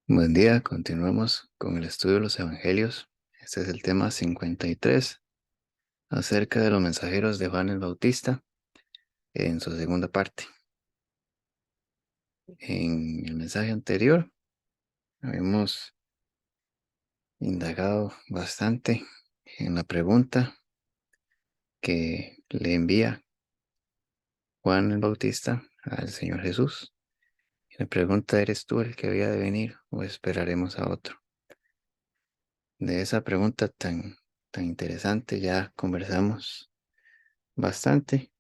Buen día, continuamos con el estudio de los evangelios. Este es el tema 53 acerca de los mensajeros de Juan el Bautista en su segunda parte. En el mensaje anterior habíamos indagado bastante en la pregunta que le envía Juan el Bautista al Señor Jesús. Y la pregunta: ¿eres tú el que había de venir o esperaremos a otro? De esa pregunta tan interesante ya conversamos bastante.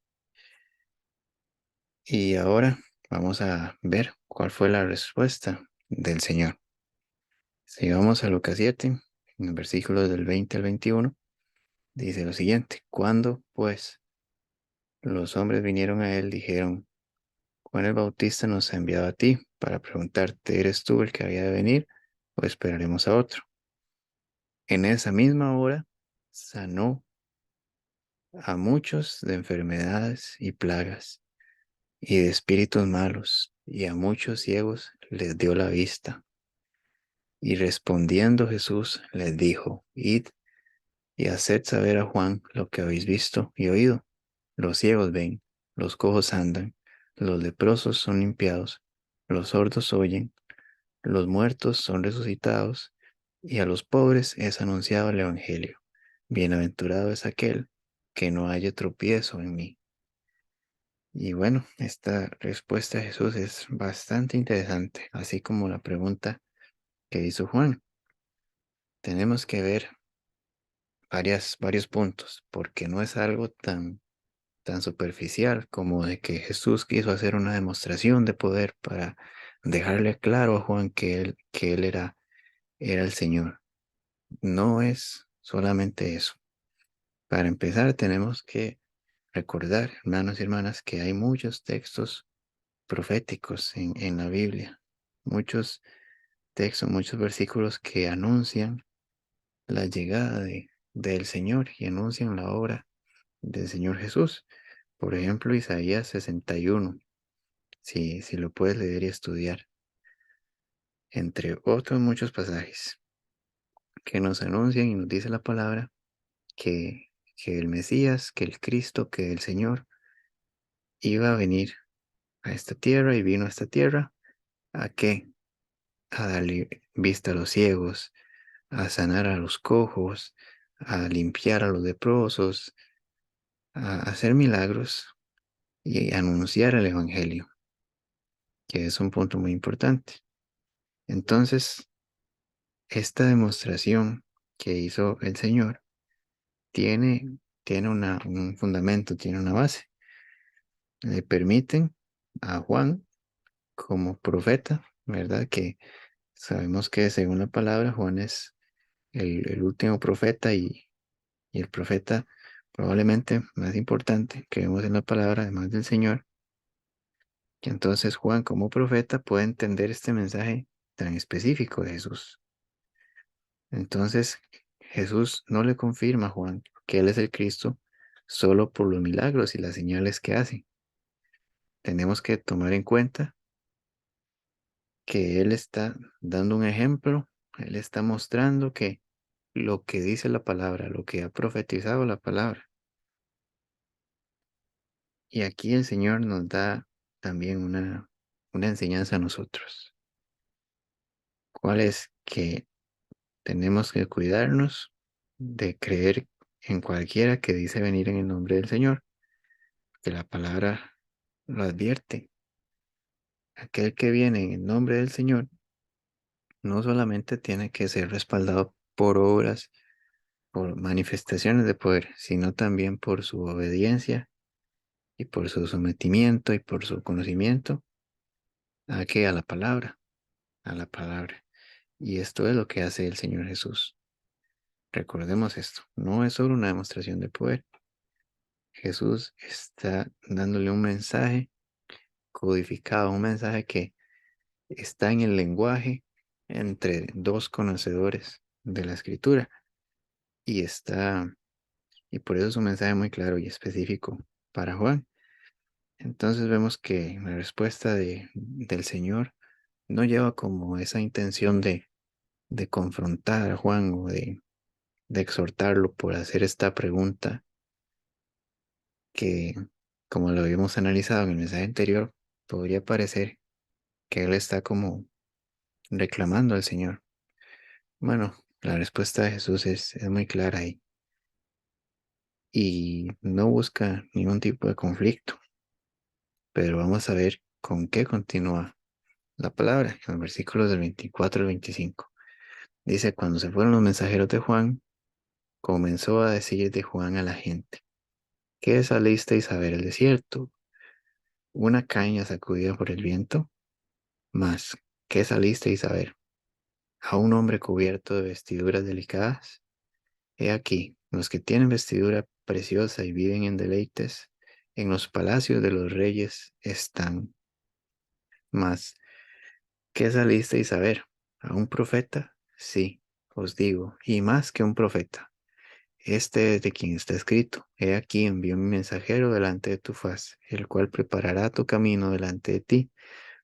Y ahora vamos a ver cuál fue la respuesta del Señor. Si vamos a Lucas 7, en el versículo del 20 al 21, dice lo siguiente: Cuando, pues, los hombres vinieron a él, dijeron: Juan el Bautista nos ha enviado a ti para preguntarte, ¿eres tú el que había de venir o esperaremos a otro? En esa misma hora sanó a muchos de enfermedades y plagas y de espíritus malos, y a muchos ciegos les dio la vista. Y respondiendo Jesús les dijo: Id y haced saber a Juan lo que habéis visto y oído. Los ciegos ven, los cojos andan, los leprosos son limpiados, los sordos oyen, los muertos son resucitados, y a los pobres es anunciado el Evangelio. Bienaventurado es aquel que no haya tropiezo en mí. Y bueno, esta respuesta de Jesús es bastante interesante, así como la pregunta que hizo Juan. Tenemos que ver varios puntos, porque no es algo tan superficial como de que Jesús quiso hacer una demostración de poder para dejarle claro a Juan que él era el Señor. No es solamente eso. Para empezar, tenemos que recordar, hermanos y hermanas, que hay muchos textos proféticos en la Biblia, muchos textos, muchos versículos que anuncian la llegada del Señor y anuncian la obra del Señor Jesús. Por ejemplo, Isaías 61, si lo puedes leer y estudiar, entre otros muchos pasajes que nos anuncian y nos dice la palabra que el Mesías, que el Cristo, que el Señor iba a venir a esta tierra y vino a esta tierra. ¿A qué? A darle vista a los ciegos, a sanar a los cojos, a limpiar a los leprosos, a hacer milagros y anunciar el Evangelio, que es un punto muy importante. Entonces, esta demostración que hizo el Señor tiene un fundamento, tiene una base. Le permiten a Juan como profeta, ¿verdad? Que sabemos que según la palabra, Juan es el último profeta y el profeta probablemente más importante que vemos en la palabra, además del Señor. Que entonces Juan como profeta puede entender este mensaje tan específico de Jesús. Entonces Jesús no le confirma a Juan que él es el Cristo solo por los milagros y las señales que hace. Tenemos que tomar en cuenta que él está dando un ejemplo, él está mostrando que lo que dice la palabra, lo que ha profetizado la palabra. Y aquí el Señor nos da también una enseñanza a nosotros. ¿Cuál es? Que tenemos que cuidarnos de creer en cualquiera que dice venir en el nombre del Señor, que la palabra lo advierte. Aquel que viene en el nombre del Señor no solamente tiene que ser respaldado por obras, por manifestaciones de poder, sino también por su obediencia y por su sometimiento y por su conocimiento a la palabra, a la palabra. Y esto es lo que hace el Señor Jesús. Recordemos esto, no es solo una demostración de poder. Jesús está dándole un mensaje codificado, un mensaje que está en el lenguaje entre dos conocedores de la escritura y y por eso es un mensaje muy claro y específico para Juan. Entonces vemos que la respuesta del Señor no lleva como esa intención de confrontar a Juan o de exhortarlo por hacer esta pregunta que, como lo habíamos analizado en el mensaje anterior, podría parecer que él está como reclamando al Señor. Bueno, la respuesta de Jesús es muy clara ahí y no busca ningún tipo de conflicto, pero vamos a ver con qué continúa la palabra en los versículos del 24 al 25. Dice, cuando se fueron los mensajeros de Juan, comenzó a decir de Juan a la gente, ¿qué salisteis a ver el desierto? ¿Una caña sacudida por el viento? Mas, ¿qué salisteis a ver? ¿A un hombre cubierto de vestiduras delicadas? He aquí, los que tienen vestidura preciosa y viven en deleites, en los palacios de los reyes están. Mas, ¿qué salisteis a ver? ¿A un profeta? Sí, os digo, y más que un profeta. Este es de quien está escrito. He aquí envío mi mensajero delante de tu faz, el cual preparará tu camino delante de ti.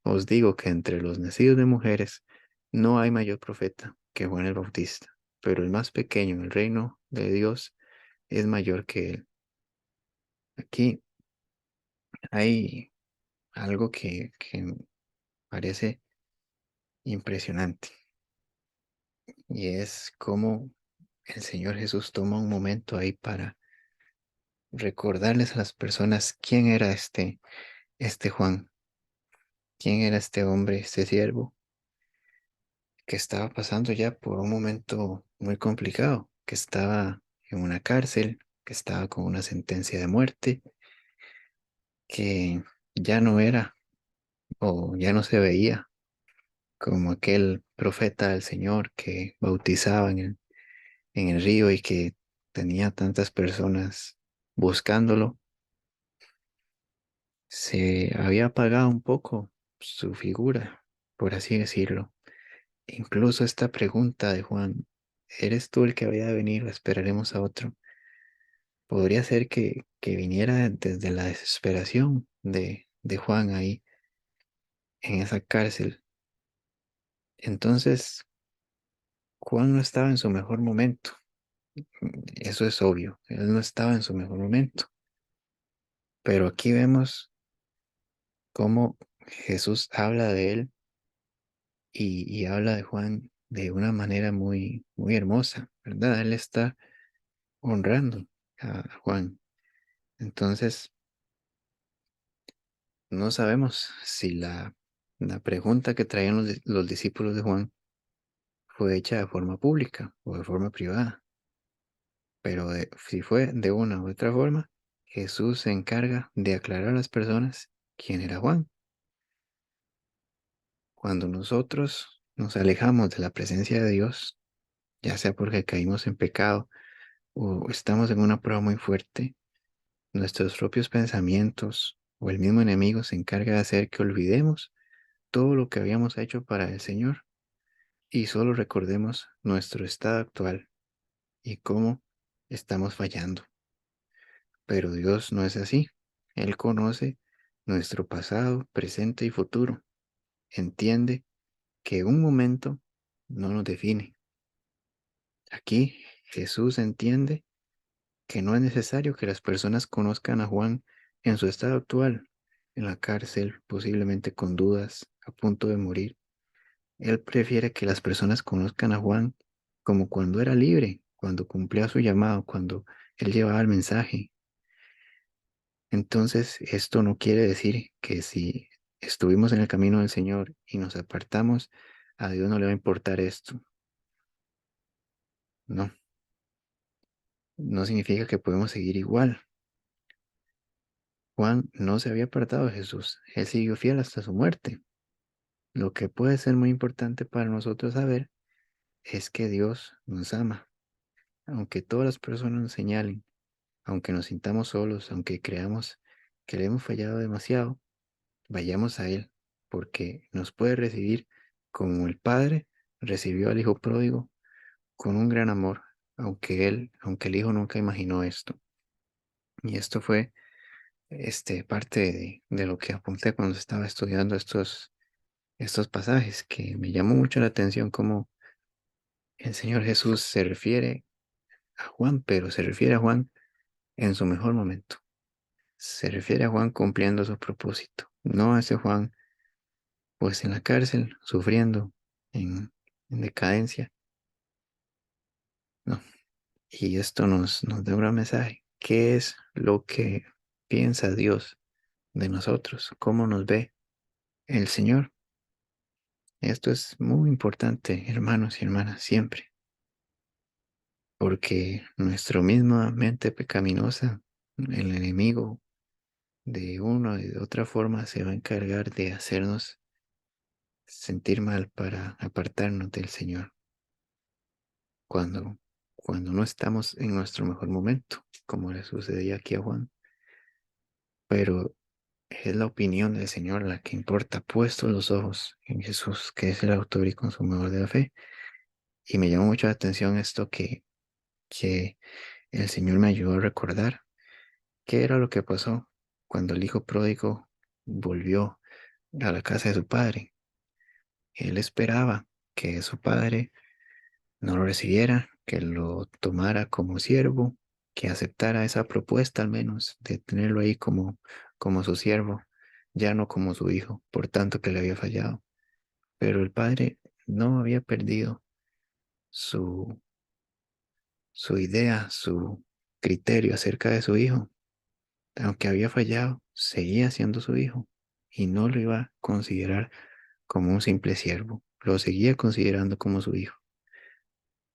Os digo que entre los nacidos de mujeres no hay mayor profeta que Juan el Bautista, pero el más pequeño en el reino de Dios es mayor que él. Aquí hay algo que parece impresionante y es cómo el Señor Jesús toma un momento ahí para recordarles a las personas quién era este Juan, quién era este hombre, este siervo que estaba pasando ya por un momento muy complicado, que estaba en una cárcel, que estaba con una sentencia de muerte, que ya no era o ya no se veía como aquel profeta del Señor que bautizaba en el río y que tenía tantas personas buscándolo. Se había apagado un poco su figura, por así decirlo. Incluso esta pregunta de Juan, ¿eres tú el que había de venir o esperaremos a otro? Podría ser que viniera desde la desesperación de Juan ahí en esa cárcel. Entonces, Juan no estaba en su mejor momento. Eso es obvio. Él no estaba en su mejor momento. Pero aquí vemos cómo Jesús habla de él y habla de Juan de una manera muy, muy hermosa, ¿verdad? Él está honrando a Juan. Entonces, no sabemos si la pregunta que traían los discípulos de Juan fue hecha de forma pública o de forma privada, pero si fue de una u otra forma, Jesús se encarga de aclarar a las personas quién era Juan. Cuando nosotros nos alejamos de la presencia de Dios, ya sea porque caímos en pecado o estamos en una prueba muy fuerte, nuestros propios pensamientos o el mismo enemigo se encarga de hacer que olvidemos todo lo que habíamos hecho para el Señor y solo recordemos nuestro estado actual y cómo estamos fallando. Pero Dios no es así. Él conoce nuestro pasado, presente y futuro. Entiende que un momento no nos define. Aquí Jesús entiende que no es necesario que las personas conozcan a Juan en su estado actual, en la cárcel, posiblemente con dudas, a punto de morir. Él prefiere que las personas conozcan a Juan como cuando era libre, cuando cumplía su llamado, cuando él llevaba el mensaje. Entonces, esto no quiere decir que si estuvimos en el camino del Señor y nos apartamos, a Dios no le va a importar esto. No, no significa que podemos seguir igual. Juan no se había apartado de Jesús, él siguió fiel hasta su muerte. Lo que puede ser muy importante para nosotros saber es que Dios nos ama, aunque todas las personas nos señalen, aunque nos sintamos solos, aunque creamos que le hemos fallado demasiado, vayamos a Él, porque nos puede recibir como el Padre recibió al Hijo pródigo con un gran amor, aunque el Hijo nunca imaginó esto. Y esto fue parte de lo que apunté cuando estaba estudiando estos pasajes que me llamó mucho la atención cómo el Señor Jesús se refiere a Juan, pero se refiere a Juan en su mejor momento. Se refiere a Juan cumpliendo su propósito, no a ese Juan pues en la cárcel, sufriendo, en decadencia, no. Y esto nos da un gran mensaje. ¿Qué es lo que piensa Dios de nosotros? ¿Cómo nos ve el Señor? Esto es muy importante, hermanos y hermanas, siempre, porque nuestra misma mente pecaminosa, el enemigo de una y de otra forma se va a encargar de hacernos sentir mal para apartarnos del Señor cuando, cuando no estamos en nuestro mejor momento, como le sucedía aquí a Juan. Pero es la opinión del Señor la que importa, puestos los ojos en Jesús, que es el autor y consumador de la fe. Y me llamó mucho la atención esto que el Señor me ayudó a recordar. ¿Qué era lo que pasó cuando el hijo pródigo volvió a la casa de su padre? Él esperaba que su padre no lo recibiera, que lo tomara como siervo, que aceptara esa propuesta al menos de tenerlo ahí como su siervo, ya no como su hijo, por tanto que le había fallado. Pero el padre no había perdido su, su idea, su criterio acerca de su hijo. Aunque había fallado, seguía siendo su hijo y no lo iba a considerar como un simple siervo, lo seguía considerando como su hijo,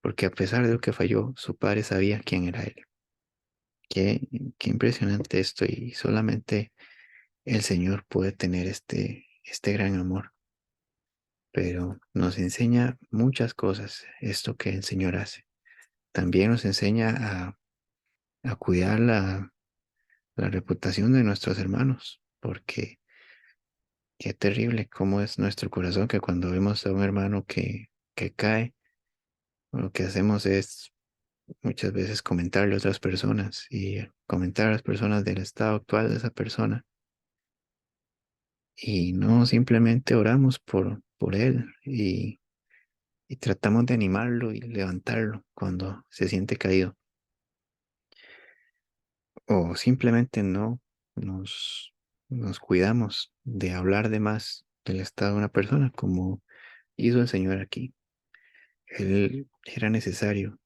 porque a pesar de lo que falló, su padre sabía quién era él. Qué, qué impresionante esto y solamente el Señor puede tener este gran amor, pero nos enseña muchas cosas esto que el Señor hace. También nos enseña a cuidar la reputación de nuestros hermanos, porque qué terrible cómo es nuestro corazón que cuando vemos a un hermano que cae, lo que hacemos es muchas veces comentarle a otras personas y comentar a las personas del estado actual de esa persona y no simplemente oramos por él y tratamos de animarlo y levantarlo cuando se siente caído o simplemente no nos, nos cuidamos de hablar de más del estado de una persona como hizo el Señor aquí. Él era necesario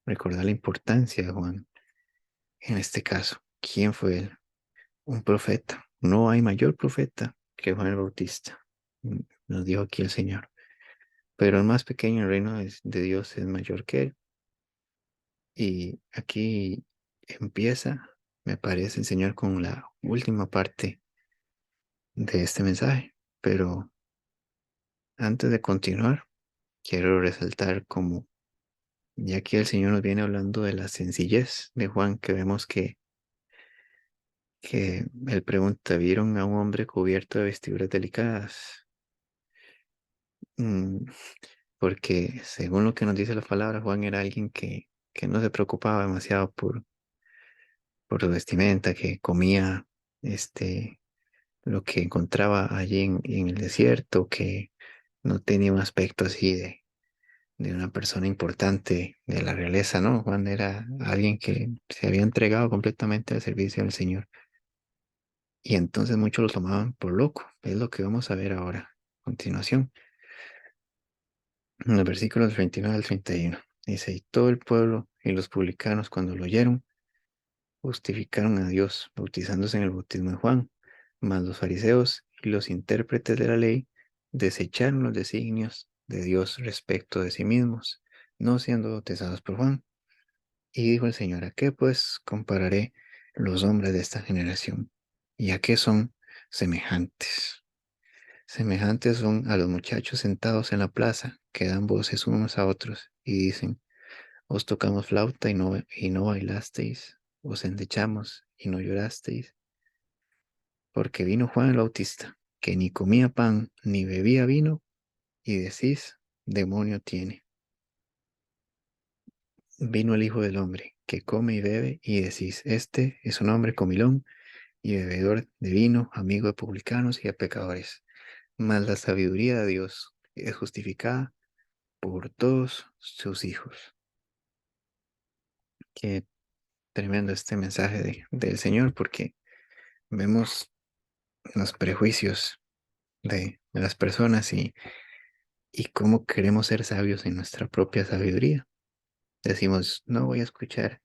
recordar la importancia de Juan en este caso. ¿Quién fue él? Un profeta. No hay mayor profeta que Juan el Bautista, nos dijo aquí el Señor. Pero el más pequeño, el reino de Dios es mayor que él. Y aquí empieza, me parece, el Señor con la última parte de este mensaje. Pero antes de continuar, quiero resaltar como ya que el Señor nos viene hablando de la sencillez de Juan, que vemos que él pregunta, ¿vieron a un hombre cubierto de vestiduras delicadas? Mm, porque según lo que nos dice la palabra, Juan era alguien que no se preocupaba demasiado por su vestimenta, que comía lo que encontraba allí en el desierto, que no tenía un aspecto así de una persona importante de la realeza, ¿no? Juan era alguien que se había entregado completamente al servicio del Señor. Y entonces muchos lo tomaban por loco. Es lo que vamos a ver ahora, a continuación. En los versículos 29 al 31. Dice, y todo el pueblo y los publicanos cuando lo oyeron, justificaron a Dios, bautizándose en el bautismo de Juan. Mas los fariseos y los intérpretes de la ley desecharon los designios de Dios respecto de sí mismos, no siendo bautizados por Juan. Y dijo el Señor, ¿a qué pues compararé los hombres de esta generación? ¿Y a qué son semejantes? Semejantes son a los muchachos sentados en la plaza, que dan voces unos a otros y dicen, os tocamos flauta y no bailasteis, os endechamos y no llorasteis, porque vino Juan el Bautista, que ni comía pan ni bebía vino, y decís, demonio tiene. Vino el Hijo del Hombre, que come y bebe, y decís, este es un hombre comilón y bebedor de vino, amigo de publicanos y de pecadores. mas la sabiduría de Dios es justificada por todos sus hijos. Qué tremendo este mensaje del Señor, porque vemos los prejuicios de las personas y cómo queremos ser sabios en nuestra propia sabiduría. Decimos, no voy a escuchar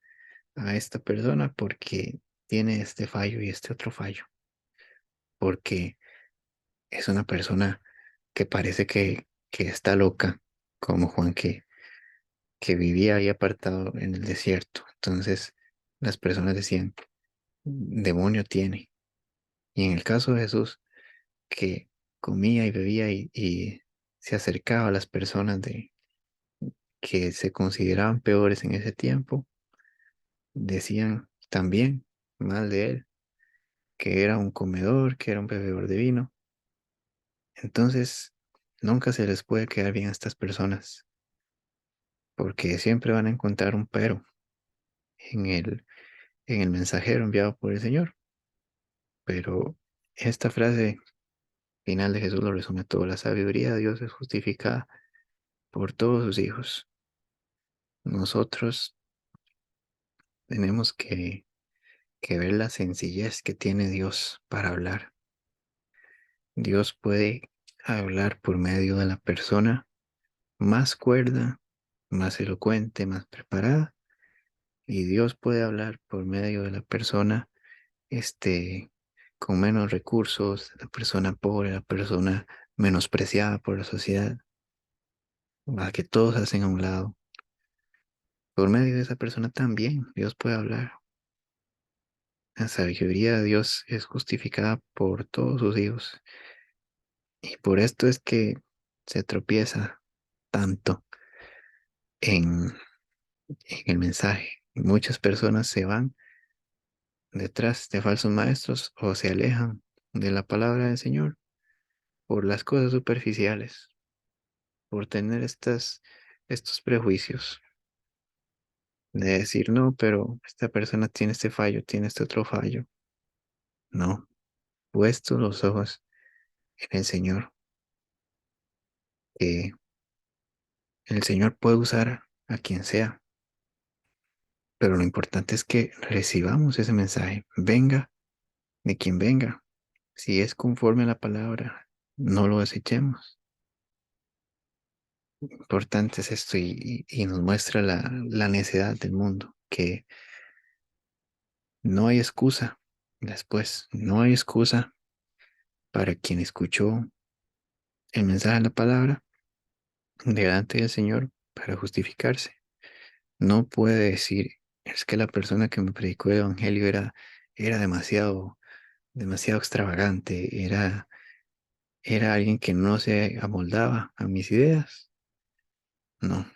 a esta persona porque tiene este fallo y este otro fallo, porque es una persona que parece que está loca, como Juan que vivía ahí apartado en el desierto. Entonces las personas decían, demonio tiene. Y en el caso de Jesús, que comía y bebía y se acercaba a las personas que se consideraban peores en ese tiempo, decían también mal de él, que era un comedor, que era un bebedor de vino. Entonces, nunca se les puede quedar bien a estas personas, porque siempre van a encontrar un pero en el mensajero enviado por el Señor. Pero esta frase final de Jesús lo resume todo. La sabiduría de Dios es justificada por todos sus hijos. Nosotros tenemos que ver la sencillez que tiene Dios para hablar. Dios puede hablar por medio de la persona más cuerda, más elocuente, más preparada, y Dios puede hablar por medio de la persona este, con menos recursos, la persona pobre, la persona menospreciada por la sociedad, a que todos hacen a un lado. Por medio de esa persona también Dios puede hablar. La sabiduría de Dios es justificada por todos sus hijos. Y por esto es que se tropieza tanto en, en el mensaje. Muchas personas se van detrás de falsos maestros o se alejan de la palabra del Señor por las cosas superficiales, por tener estos prejuicios de decir, no, pero esta persona tiene este fallo, tiene este otro fallo. No, puestos los ojos en el Señor, que el Señor puede usar a quien sea, pero lo importante es que recibamos ese mensaje, venga de quien venga. Si es conforme a la palabra, no lo desechemos. Importante es esto y nos muestra la necedad del mundo, que no hay excusa después, no hay excusa para quien escuchó el mensaje de la palabra delante del Señor para justificarse. No puede decir, es que la persona que me predicó el Evangelio era demasiado extravagante, era alguien que no se amoldaba a mis ideas. No,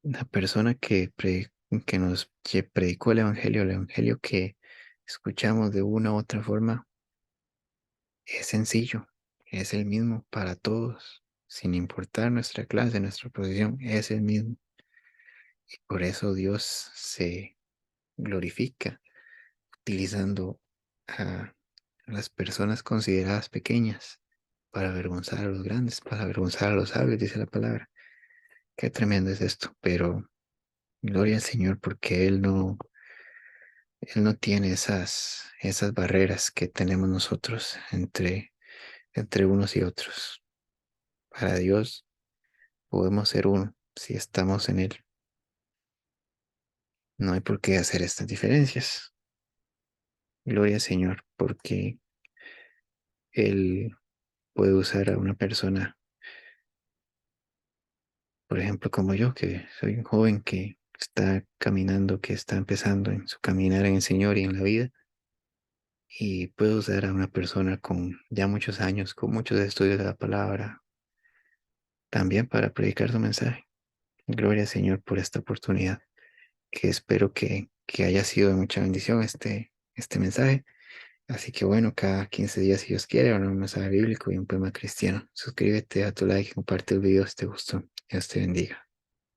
la persona que nos predicó el Evangelio que escuchamos de una u otra forma, es sencillo, es el mismo para todos, sin importar nuestra clase, nuestra posición, es el mismo. Y por eso Dios se glorifica utilizando a las personas consideradas pequeñas para avergonzar a los grandes, para avergonzar a los sabios, dice la palabra. Qué tremendo es esto, pero gloria al Señor porque Él no tiene esas barreras que tenemos nosotros entre unos y otros. Para Dios podemos ser uno si estamos en Él. No hay por qué hacer estas diferencias. Gloria al Señor porque Él puede usar a una persona, por ejemplo, como yo, que soy un joven que está caminando, que está empezando en su caminar en el Señor y en la vida, y puedo usar a una persona con ya muchos años, con muchos estudios de la palabra, también para predicar su mensaje. Gloria al Señor por esta oportunidad, que espero que haya sido de mucha bendición este mensaje. Así que bueno, cada 15 días, si Dios quiere, un mensaje bíblico y un poema cristiano. Suscríbete, a tu like, comparte el video si te gustó. Dios te bendiga.